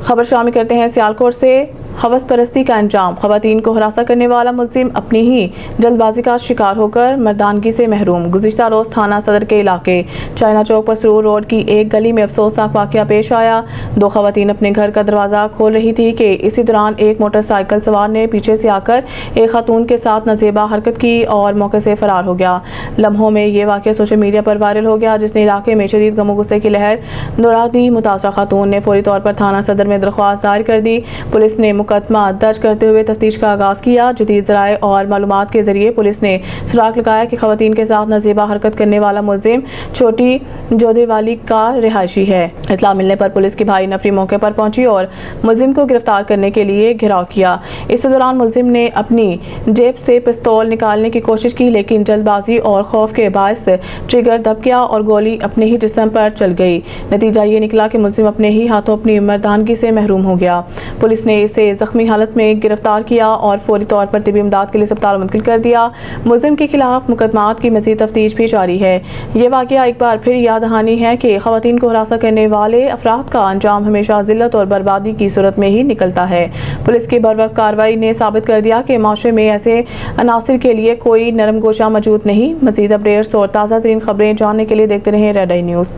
खबर शामिल करते हैं सियालकोट से। हवस परस्ती का अंजाम, खवातीन को हरासा करने वाला मुलजिम अपनी ही जल्दबाजी का शिकार होकर मर्दानगी से महरूम। गुज़िश्ता रोज थाना सदर के इलाके चाइना चौक पर सरूर रोड की एक गली में अफसोसनाक वाक़या पेश आया। दो खवातीन अपने घर का दरवाज़ा खोल रही थी कि इसी दौरान एक मोटरसाइकिल सवार ने पीछे से आकर एक खातून के साथ नजेबा हरकत की और मौके से फरार हो गया। लम्हों में ये वाक़या सोशल मीडिया पर वायरल हो गया, जिसने इलाके में शदीद गम गुस्से की लहर दौड़ा दी। मुतासरा खातून ने फौरी तौर पर थाना सदर में दरख्वास्त दायर कर दी। पुलिस ने मुकदमा दर्ज करते हुए तफ्तीश का आगाज किया। जदीद ज़राए और मालूमात के जरिए पुलिस ने सुराग लगाया कि खवातीन के साथ नजेबा हरकत करने वाला मुलजिम छोटी जोधेवाली का रिहायशी है। इत्तला मिलने पर पुलिस की भारी नफरी मौके पर पहुंची और मुलजिम को गिरफ्तार करने के लिए घेराव किया। इस दौरान मुलजिम ने अपनी जेब से पिस्तौल निकालने की कोशिश की, लेकिन जल्दबाजी और खौफ के बायस ट्रिगर दब गया और गोली अपने ही जिस्म पर चल गई। नतीजा ये निकला कि मुलजिम अपने ही हाथों अपनी मर्दानगी से महरूम हो गया। पुलिस ने इसे जख्मी हालत में गिरफ्तार किया और फौरी तौर पर तिबी इमदाद के लिए अस्पताल मुंतकिल कर दिया। मुलजिम के खिलाफ मुकदमात की मज़ीद तफ्तीश भी जारी है। ये वाक़या एक बार फिर याद दहानी है कि खवातीन को हरासा करने वाले अफराद का अंजाम हमेशा जिल्लत और बर्बादी की सूरत में ही निकलता है। पुलिस की बरवक्त कार्रवाई ने साबित कर दिया कि माशरे में ऐसे अनासिर के लिए कोई नरम गोशा मौजूद नहीं। मज़ीद अपडेट्स और ताज़ा तरीन खबरें जानने के लिए देखते रहें रेड आई न्यूज़।